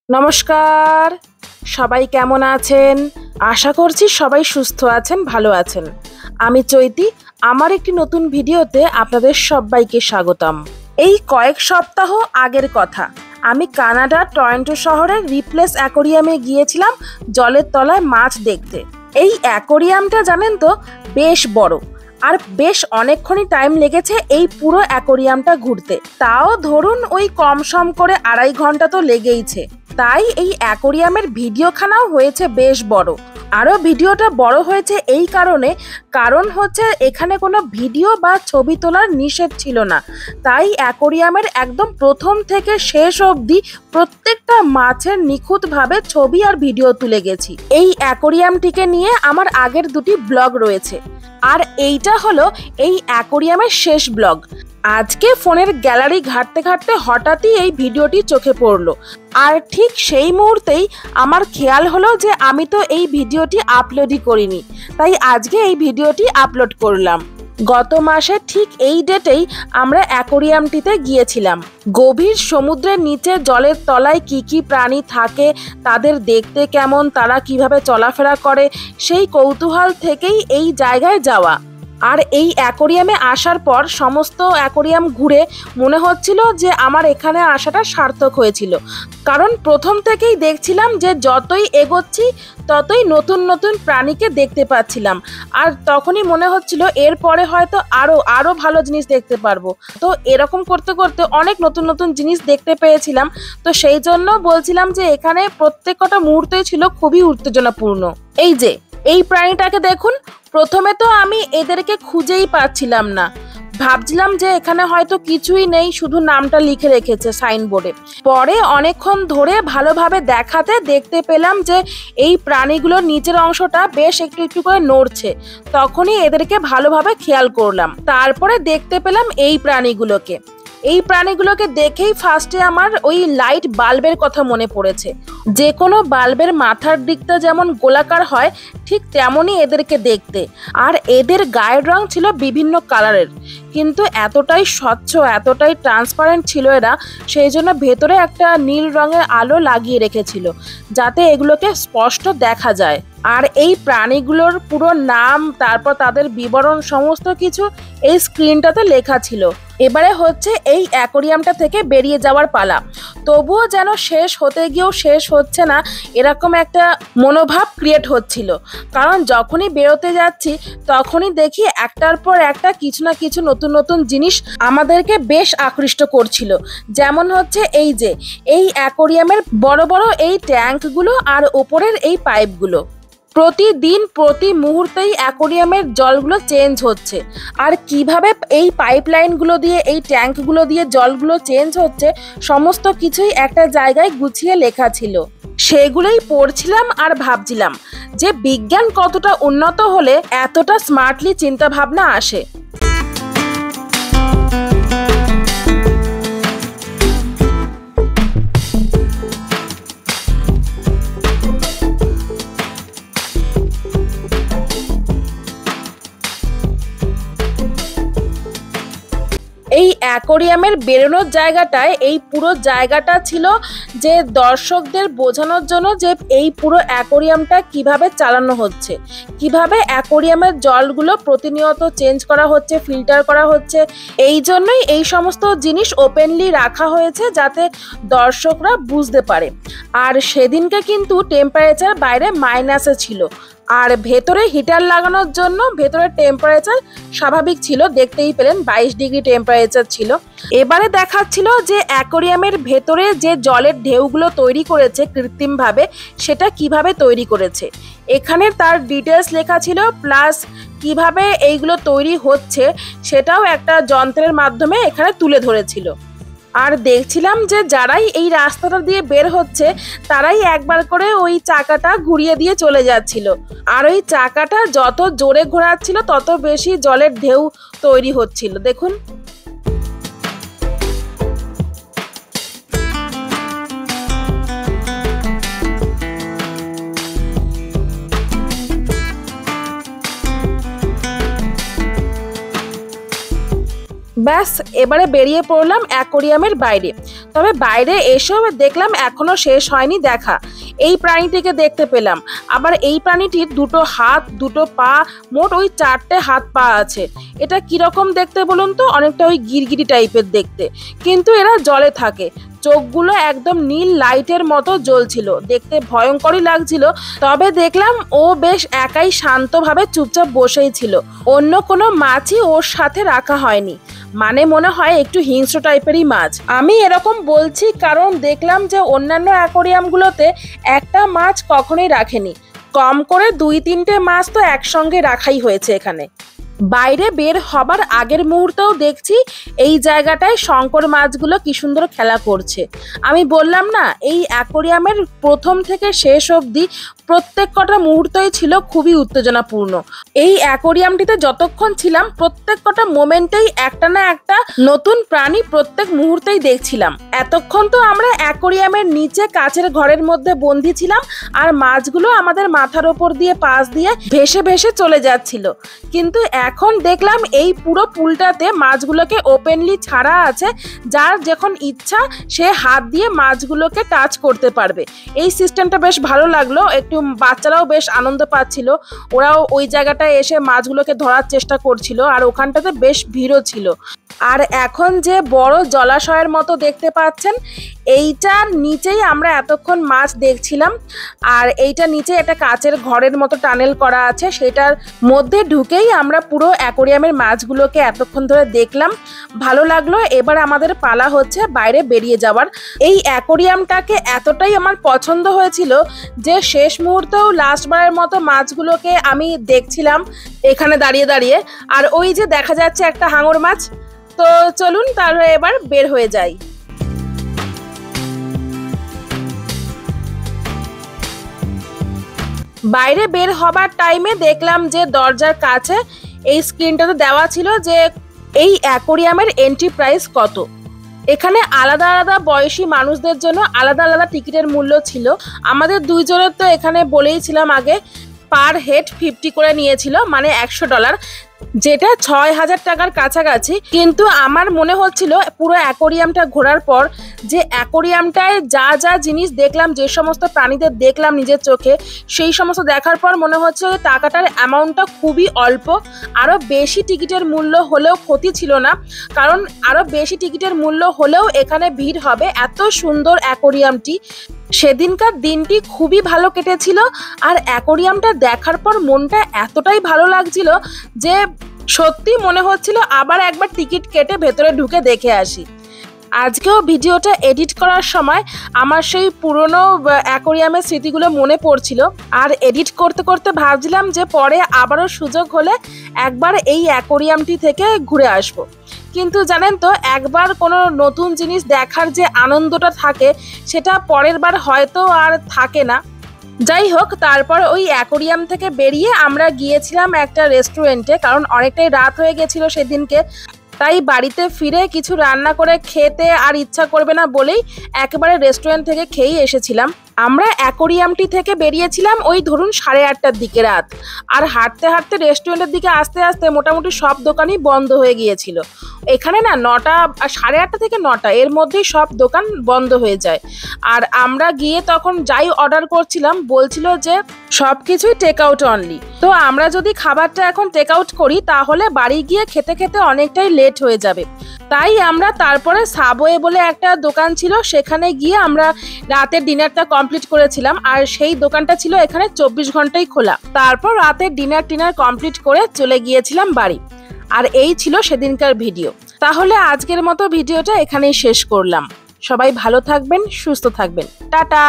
নমস্কার। সবাই কেমন আছেন? আশা করছি সবাই সুস্থ আছেন, ভালো আছেন। আমি চৈতি। আমার একটি নতুন ভিডিওতে আপনাদের সবাইকে স্বাগতম। এই কয়েক সপ্তাহ আগের কথা, আমি কানাডার টরন্টো শহরের রিপ্লেস অ্যাকোরিয়ামে গিয়েছিলাম জলের তলায় মাছ দেখতে। এই অ্যাকোরিয়ামটা জানেন তো বেশ বড়, আর বেশ অনেকক্ষণই টাইম লেগেছে এই পুরো অ্যাকোরিয়ামটা ঘুরতে। তাও ধরুন ওই কম সম করে 2.5 ঘন্টা তো লেগেইছে। তাই এই অ্যাকোরিয়ামের ভিডিওখানাও হয়েছে বেশ বড়। আরও ভিডিওটা বড় হয়েছে এই কারণ হচ্ছে এখানে কোনো ভিডিও বা ছবি তোলার নিষেধ ছিল না। তাই অ্যাকোরিয়ামের একদম প্রথম থেকে শেষ অবধি প্রত্যেকটা মাছের নিখুঁতভাবে ছবি আর ভিডিও তুলে গেছি। এই অ্যাকোরিয়ামটিকে নিয়ে আমার আগের 2টি ব্লগ রয়েছে, আর এইটা হলো এই অ্যাকোরিয়ামের শেষ ব্লগ। আজকে ফোনের গ্যালারি ঘাঁটতে ঘাঁটতে হঠাৎই এই ভিডিওটি চোখে পড়লো, আর ঠিক সেই মুহূর্তেই আমার খেয়াল হলো যে আমি তো এই ভিডিওটি আপলোডই করিনি। তাই আজকে এই ভিডিওটি আপলোড করলাম। গত মাসে ঠিক এই ডেটেই আমরা অ্যাকোরিয়ামটিতে গিয়েছিলাম। গভীর সমুদ্রের নিচে জলের তলায় কি কি প্রাণী থাকে, তাদের দেখতে কেমন, তারা কিভাবে চলাফেরা করে, সেই কৌতূহল থেকেই এই জায়গায় যাওয়া। আর এই অ্যাকোরিয়ামে আসার পর সমস্ত অ্যাকোরিয়াম ঘুরে মনে হচ্ছিল যে আমার এখানে আসাটা সার্থক হয়েছিল। কারণ প্রথম থেকেই দেখছিলাম যে যতই এগোচ্ছি ততই নতুন নতুন প্রাণীকে দেখতে পাচ্ছিলাম, আর তখনই মনে হচ্ছিল এরপরে হয়তো আরো ভালো জিনিস দেখতে পারবো। তো এরকম করতে করতে অনেক নতুন নতুন জিনিস দেখতে পেয়েছিলাম। তো সেই জন্য বলছিলাম যে এখানে প্রত্যেকটা মুহূর্তই ছিল খুবই উত্তেজনাপূর্ণ। এই প্রাণীটাকে দেখুন। প্রথমে তো আমি এদেরকে খুঁজেই পাচ্ছিলাম না, ভাবছিলাম যে এখানে হয়তো কিছুই নেই, শুধু নামটা লিখে রেখেছে সাইনবোর্ডে। পরে অনেকক্ষণ ধরে ভালোভাবে দেখতে পেলাম যে এই প্রাণীগুলোর নিচের অংশটা বেশ একটু একটু করে নড়ছে। তখনই এদেরকে ভালোভাবে খেয়াল করলাম। তারপরে দেখতে পেলাম এই প্রাণীগুলোকে দেখেই ফার্স্টে আমার ওই লাইট বাল্বের কথা মনে পড়েছে। যে কোনো বাল্বের মাথার দিকটা যেমন গোলাকার হয়, ঠিক তেমনই এদেরকে দেখতে। আর এদের গায়ের রং ছিল বিভিন্ন কালারের, কিন্তু এতটাই স্বচ্ছ, এতটাই ট্রান্সপারেন্ট ছিল এরা, সেই জন্য ভেতরে একটা নীল রঙের আলো লাগিয়ে রেখেছিল যাতে এগুলোকে স্পষ্ট দেখা যায়। আর এই প্রাণীগুলোর পুরো নাম, তারপর তাদের বিবরণ সমস্ত কিছু এই স্ক্রিনটাতে লেখা ছিল। এবারে হচ্ছে এই অ্যাকোরিয়ামটা থেকে বেরিয়ে যাওয়ার পালা। তবুও যেন শেষ হতে গিয়েও শেষ হচ্ছে না, এরকম একটা মনোভাব ক্রিয়েট হচ্ছিল। কারণ যখনই বেরোতে যাচ্ছি তখনই দেখি একটার পর একটা কিছু না কিছু নতুন নতুন জিনিস আমাদেরকে বেশ আকৃষ্ট করছিল। যেমন হচ্ছে এই অ্যাকোরিয়ামের বড় বড় এই ট্যাঙ্কগুলো আর ওপরের এই পাইপগুলো। প্রতিদিন প্রতি মুহূর্তেই অ্যাকোরিয়ামের জলগুলো চেঞ্জ হচ্ছে, আর কিভাবে এই পাইপলাইনগুলো দিয়ে, এই ট্যাঙ্কগুলো দিয়ে জলগুলো চেঞ্জ হচ্ছে সমস্ত কিছুই একটা জায়গায় গুছিয়ে লেখা ছিল। সেগুলোই পড়ছিলাম আর ভাবছিলাম যে বিজ্ঞান কতটা উন্নত হলে এতটা স্মার্টলি চিন্তা ভাবনা আসে। এই অ্যাকোরিয়ামের বেরোনোর জায়গাটায় এই পুরো জায়গাটা ছিল যে দর্শকদের বোঝানোর জন্য যে এই পুরো অ্যাকোরিয়ামটা কিভাবে চালানো হচ্ছে, কিভাবে অ্যাকোরিয়ামের জলগুলো প্রতিনিয়ত চেঞ্জ করা হচ্ছে, ফিল্টার করা হচ্ছে। এই জন্যই এই সমস্ত জিনিস ওপেনলি রাখা হয়েছে যাতে দর্শকরা বুঝতে পারে। আর সেদিনকে কিন্তু টেম্পারেচার বাইরে মাইনাসে ছিল, আর ভেতরে হিটার লাগানোর জন্য ভেতরের টেম্পারেচার স্বাভাবিক ছিল। দেখতেই পেলেন 22 ডিগ্রি টেম্পারেচার ছিল। এবারে দেখাচ্ছিল যে অ্যাকোরিয়ামের ভেতরে যে জলের ঢেউগুলো তৈরি করেছে কৃত্রিমভাবে, সেটা কিভাবে তৈরি করেছে। এখানে তার ডিটেলস লেখা ছিল, প্লাস কিভাবে এইগুলো তৈরি হচ্ছে সেটাও একটা যন্ত্রের মাধ্যমে এখানে তুলে ধরেছিল। আর দেখছিলাম যে যারাই এই রাস্তাটা দিয়ে বের হচ্ছে তারাই একবার করে ওই চাকাটা ঘুরিয়ে দিয়ে চলে যাচ্ছিল, আর ওই চাকাটা যত জোরে ঘোরাচ্ছিল তত বেশি জলের ঢেউ তৈরি হচ্ছিল। দেখুন, ব্যাস এবারে বেরিয়ে পড়লাম অ্যাকোরিয়ামের বাইরে। তবে বাইরে এসেও দেখলাম এখনো শেষ হয়নি দেখা। এই প্রাণীটিকে দেখতে পেলাম। আবার এই প্রাণীটির দুটো হাত, দুটো পা, মোট ওই 4টে হাত পা আছে। এটা কিরকম দেখতে বলুন তো? অনেকটা ওই গিরগিটি টাইপের দেখতে, কিন্তু এরা জলে থাকে। চোখগুলো একদম নীল লাইটের মতো জ্বলছিল, দেখতে ভয়ঙ্করই লাগছিল। তবে দেখলাম ও বেশ একাই শান্তভাবে চুপচাপ বসেই ছিল, অন্য কোনো মাছই ওর সাথে রাখা হয়নি। মানে মনে হয় একটু হিংস্র টাইপেরই মাছ। আমি এরকম বলছি কারণ দেখলাম যে অন্যান্য অ্যাকোরিয়ামগুলোতে একটা মাছ কখনোই রাখেনি, কম করে 2-3টে মাছ তো একসঙ্গে রাখাই হয়েছে এখানে। বাইরে বের হবার আগের মুহূর্তেও দেখছি এই জায়গাটায় শঙ্কর মাছগুলো কি সুন্দর খেলা করছে। আমি বললাম না, এই অ্যাকোরিয়ামের প্রথম থেকে শেষ অবধি প্রত্যেক কটা মুহূর্তই ছিল খুবই উত্তেজনাপূর্ণ। এই অ্যাকোরিয়ামটিতে যতক্ষণ ছিলাম প্রত্যেক কটা মোমেন্টেই একটা না একটা নতুন প্রাণী প্রত্যেক মুহূর্তেই দেখছিলাম। এতক্ষণ তো আমরা অ্যাকোরিয়ামের নিচে কাচের ঘরের মধ্যে বন্দি ছিলাম, আর মাছগুলো আমাদের মাথার ওপর দিয়ে পাশ দিয়ে ভেসে ভেসে চলে যাচ্ছিল। কিন্তু এখন দেখলাম এই পুরো পুলটাতে মাছগুলোকে ওপেনলি ছাড়া আছে, যার যখন ইচ্ছা সে হাত দিয়ে মাছগুলোকে টাচ করতে পারবে। এই সিস্টেমটা বেশ ভালো লাগলো, একটু বাচ্চারাও বেশ আনন্দ পাচ্ছিল। ওরাও ওই জায়গাটায় এসে মাছগুলোকে ধরার চেষ্টা করছিল, আর ওখানটাতে বেশ ভিড়ও ছিল। আর এখন যে বড় জলাশয়ের মতো দেখতে পাচ্ছেন, এইটার নিচেই আমরা এতক্ষণ মাছ দেখছিলাম। আর এইটা নিচে একটা কাচের ঘরের মতো টানেল করা আছে, সেটার মধ্যে ঢুকেই আমরা পুরো অ্যাকোরিয়ামের মাছগুলোকে এতক্ষণ ধরে দেখলাম। ভালো লাগলো। এবার আমাদের পালা হচ্ছে বাইরে বেরিয়ে যাওয়ার। এই অ্যাকোরিয়ামটাকে এতটাই আমার পছন্দ হয়েছিল যে শেষ মুহূর্তেও লাস্টবারের মতো মাছগুলোকে আমি দেখছিলাম এখানে দাঁড়িয়ে দাঁড়িয়ে। আর ওই যে দেখা যাচ্ছে একটা হাঙর মাছ। তো চলুন তাহলে এবার বের হয়ে যাই। বাইরে বের হবার টাইমে দেখলাম যে দরজার কাছে এই স্ক্রিনটাতে দেওয়া ছিল যে এই অ্যাকোরিয়ামের এন্ট্রি প্রাইস কত। এখানে আলাদা আলাদা বয়সী মানুষদের জন্য আলাদা আলাদা টিকিটের মূল্য ছিল। আমাদের দুইজনের তো এখানে বলেইছিলাম আগে, পার হেড 50 করে নিয়েছিল, মানে $100, যেটা 6000 টাকার কাছাকাছি। কিন্তু আমার মনে হচ্ছিল পুরো অ্যাকোরিয়ামটা ঘোরার পর যে অ্যাকোরিয়ামটায় যা যা জিনিস দেখলাম, যে সমস্ত প্রাণীদের দেখলাম নিজের চোখে, সেই সমস্ত দেখার পর মনে হচ্ছে টাকাটার অ্যামাউন্টটা খুবই অল্প। আরও বেশি টিকিটের মূল্য হলেও ক্ষতি ছিল না, কারণ আরও বেশি টিকিটের মূল্য হলেও এখানে ভিড় হবে। এত সুন্দর অ্যাকোরিয়ামটি, সেদিনকার দিনটি খুবই ভালো কেটেছিল। আর অ্যাকোরিয়ামটা দেখার পর মনটা এতটাই ভালো লাগছিল যে সত্যি মনে হচ্ছিল আবার একবার টিকিট কেটে ভেতরে ঢুকে দেখে আসি। আজকেও ভিডিওটা এডিট করার সময় আমার সেই পুরনো অ্যাকোরিয়ামের স্মৃতিগুলো মনে পড়ছিল। আর এডিট করতে করতে ভাবছিলাম যে পরে আবারও সুযোগ হলে একবার এই অ্যাকোরিয়ামটি থেকে ঘুরে আসব। কিন্তু জানেন তো, একবার কোনো নতুন জিনিস দেখার যে আনন্দটা থাকে সেটা পরের বার হয়তো আর থাকে না। যাই হোক, তারপর ওই অ্যাকোরিয়াম থেকে বেরিয়ে আমরা গিয়েছিলাম একটা রেস্টুরেন্টে, কারণ অনেকটাই রাত হয়ে গেছিল সেদিনকে। তাই বাড়িতে ফিরে কিছু রান্না করে খেতে আর ইচ্ছা করবে না বলেই একেবারে রেস্টুরেন্ট থেকে খেয়েই এসেছিলাম। আমরা অ্যাকোরিয়ামটি থেকে বেরিয়েছিলাম ওই ধরুন 8:30টার দিকে রাত। আর হাঁটতে হাঁটতে রেস্টুরেন্টের দিকে আস্তে আস্তে মোটামুটি সব দোকানই বন্ধ হয়ে গিয়েছিল। এখানে না 9টা, 8:30 থেকে 9টা এর মধ্যেই সব দোকান বন্ধ হয়ে যায়। আর আমরা গিয়ে তখন যাই অর্ডার করছিলাম বলছিল যে সব কিছুই টেক আউট অনলি। তো আমরা যদি খাবারটা এখন টেক আউট করি তাহলে বাড়ি গিয়ে খেতে খেতে অনেকটাই লেট হয়ে যাবে। তাই আমরা তারপরে সাবওয়ে বলে একটা দোকান ছিল, সেখানে গিয়ে আমরা রাতের ডিনারটা কমপ্লিট করেছিলাম। আর সেই দোকানটা ছিল এখানে 24 ঘন্টাই খোলা। তারপর রাতের ডিনার কমপ্লিট করে চলে গিয়েছিলাম বাড়ি। আর এই ছিল সেদিনকার ভিডিও। তাহলে আজকের মতো ভিডিওটা এখানেই শেষ করলাম। সবাই ভালো থাকবেন, সুস্থ থাকবেন। টাটা।